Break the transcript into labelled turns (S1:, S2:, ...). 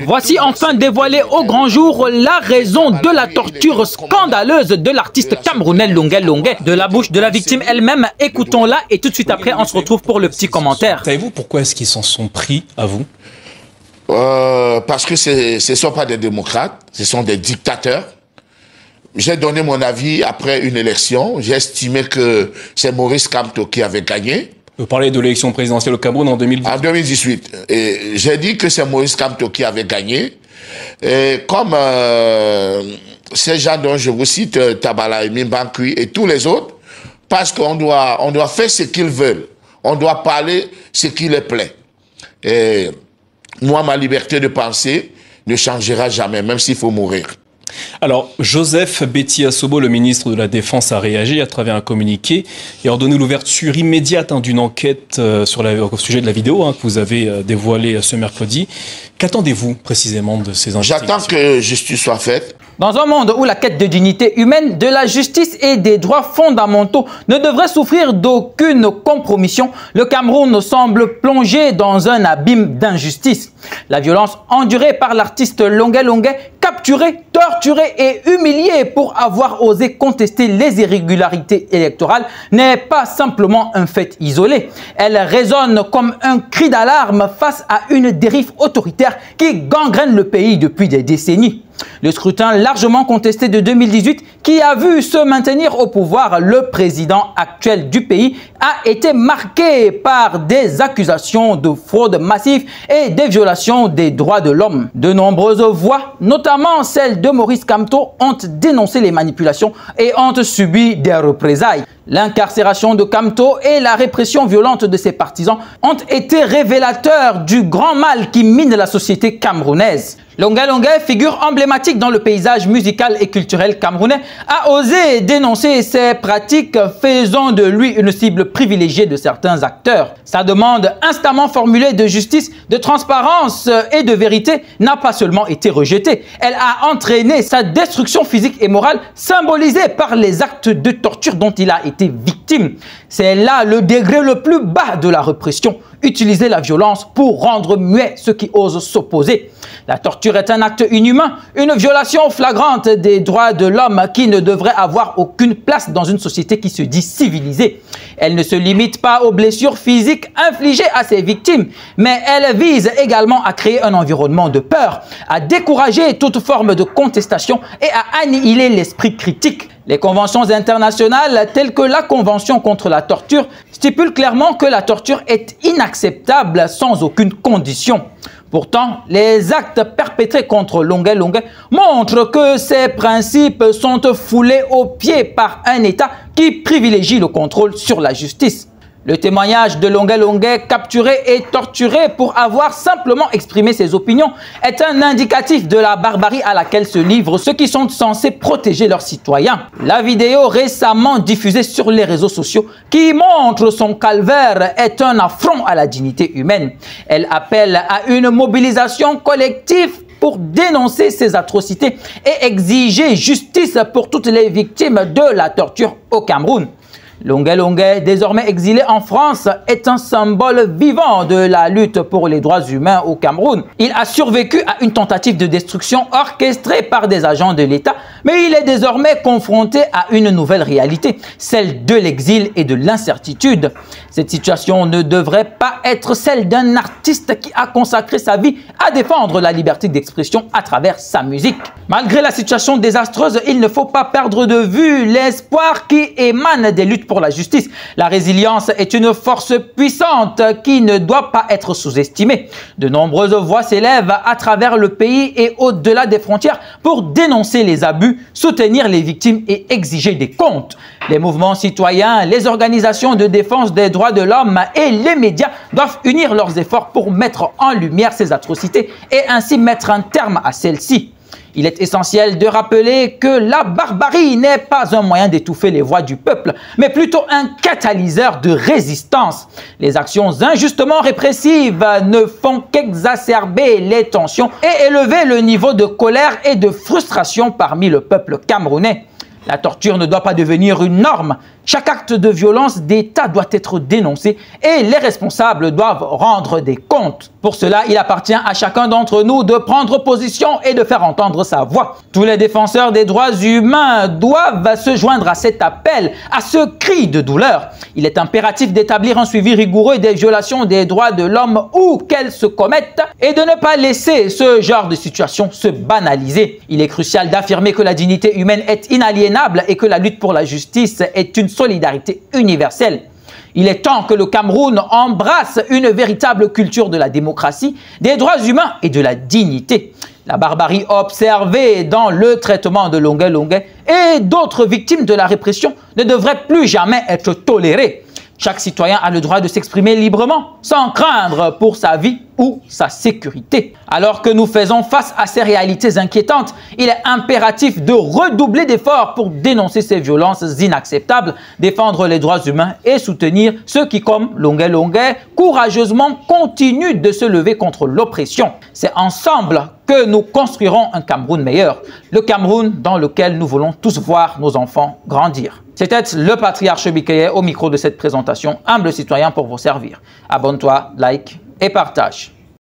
S1: Voici enfin dévoilé au grand jour la raison de la torture scandaleuse de l'artiste camerounais Longué Longué. De la bouche de la victime elle-même, écoutons-la et tout de suite après on se retrouve pour le petit commentaire.
S2: Savez-vous pourquoi est-ce qu'ils s'en sont pris à vous?
S3: Parce que ce ne sont pas des démocrates, ce sont des dictateurs. J'ai donné mon avis après une élection. J'ai estimé que c'est Maurice Kamto qui avait gagné.
S2: Vous parlez de l'élection présidentielle au Cameroun en 2018. En
S3: 2018. Et j'ai dit que c'est Maurice Kamto qui avait gagné. Et comme ces gens dont je vous cite, Tabala, Mimbankui et tous les autres, parce qu'on doit faire ce qu'ils veulent. On doit parler ce qui les plaît. Et moi, ma liberté de penser ne changera jamais, même s'il faut mourir.
S2: Alors, Joseph Betty Assobo, le ministre de la Défense, a réagi à travers un communiqué et ordonné l'ouverture immédiate d'une enquête au sujet de la vidéo que vous avez dévoilée ce mercredi. Qu'attendez-vous précisément de ces investigations?
S3: J'attends que justice soit faite.
S1: Dans un monde où la quête de dignité humaine, de la justice et des droits fondamentaux ne devrait souffrir d'aucune compromission, le Cameroun semble plongé dans un abîme d'injustice. La violence endurée par l'artiste Longué Longué, capturé, torturé et humilié pour avoir osé contester les irrégularités électorales, n'est pas simplement un fait isolé. Elle résonne comme un cri d'alarme face à une dérive autoritaire qui gangrène le pays depuis des décennies. Le scrutin largement contesté de 2018, qui a vu se maintenir au pouvoir le président actuel du pays, a été marqué par des accusations de fraude massive et des violations des droits de l'homme. De nombreuses voix, notamment celle de Maurice Kamto, ont dénoncé les manipulations et ont subi des représailles. L'incarcération de Kamto et la répression violente de ses partisans ont été révélateurs du grand mal qui mine la société camerounaise. Longué Longué, figure emblématique dans le paysage musical et culturel camerounais, a osé dénoncer ces pratiques, faisant de lui une cible privilégiée de certains acteurs. Sa demande instamment formulée de justice, de transparence et de vérité n'a pas seulement été rejetée, elle a entraîné sa destruction physique et morale, symbolisée par les actes de torture dont il a été victime. C'est là le degré le plus bas de la répression, utiliser la violence pour rendre muet ceux qui osent s'opposer. La torture est un acte inhumain, une violation flagrante des droits de l'homme qui ne devrait avoir aucune place dans une société qui se dit civilisée. Elle ne se limite pas aux blessures physiques infligées à ses victimes, mais elle vise également à créer un environnement de peur, à décourager toute forme de contestation et à annihiler l'esprit critique. Les conventions internationales, telles que la Convention contre la torture, stipulent clairement que la torture est inacceptable sans aucune condition. Pourtant, les actes perpétrés contre Longué Longué montrent que ces principes sont foulés aux pieds par un État qui privilégie le contrôle sur la justice. Le témoignage de Longué Longué, capturé et torturé pour avoir simplement exprimé ses opinions, est un indicatif de la barbarie à laquelle se livrent ceux qui sont censés protéger leurs citoyens. La vidéo récemment diffusée sur les réseaux sociaux qui montre son calvaire est un affront à la dignité humaine. Elle appelle à une mobilisation collective pour dénoncer ces atrocités et exiger justice pour toutes les victimes de la torture au Cameroun. Longué Longué, désormais exilé en France, est un symbole vivant de la lutte pour les droits humains au Cameroun. Il a survécu à une tentative de destruction orchestrée par des agents de l'État, mais il est désormais confronté à une nouvelle réalité, celle de l'exil et de l'incertitude. Cette situation ne devrait pas être celle d'un artiste qui a consacré sa vie à défendre la liberté d'expression à travers sa musique. Malgré la situation désastreuse, il ne faut pas perdre de vue l'espoir qui émane des luttes pour la justice. La résilience est une force puissante qui ne doit pas être sous-estimée. De nombreuses voix s'élèvent à travers le pays et au-delà des frontières pour dénoncer les abus, soutenir les victimes et exiger des comptes. Les mouvements citoyens, les organisations de défense des droits de l'homme et les médias doivent unir leurs efforts pour mettre en lumière ces atrocités et ainsi mettre un terme à celles-ci. Il est essentiel de rappeler que la barbarie n'est pas un moyen d'étouffer les voix du peuple, mais plutôt un catalyseur de résistance. Les actions injustement répressives ne font qu'exacerber les tensions et élever le niveau de colère et de frustration parmi le peuple camerounais. La torture ne doit pas devenir une norme. Chaque acte de violence d'État doit être dénoncé et les responsables doivent rendre des comptes. Pour cela, il appartient à chacun d'entre nous de prendre position et de faire entendre sa voix. Tous les défenseurs des droits humains doivent se joindre à cet appel, à ce cri de douleur. Il est impératif d'établir un suivi rigoureux des violations des droits de l'homme où qu'elles se commettent et de ne pas laisser ce genre de situation se banaliser. Il est crucial d'affirmer que la dignité humaine est inaliénable et que la lutte pour la justice est une solidarité universelle. Il est temps que le Cameroun embrasse une véritable culture de la démocratie, des droits humains et de la dignité. La barbarie observée dans le traitement de Longuet Longuet et d'autres victimes de la répression ne devrait plus jamais être tolérée. Chaque citoyen a le droit de s'exprimer librement, sans craindre pour sa vie ou sa sécurité. Alors que nous faisons face à ces réalités inquiétantes, il est impératif de redoubler d'efforts pour dénoncer ces violences inacceptables, défendre les droits humains et soutenir ceux qui, comme Longuet Longuet, courageusement continuent de se lever contre l'oppression. C'est ensemble que nous construirons un Cameroun meilleur, le Cameroun dans lequel nous voulons tous voir nos enfants grandir. C'était le patriarche Bikeye au micro de cette présentation, humble citoyen pour vous servir. Abonne-toi, like et partage.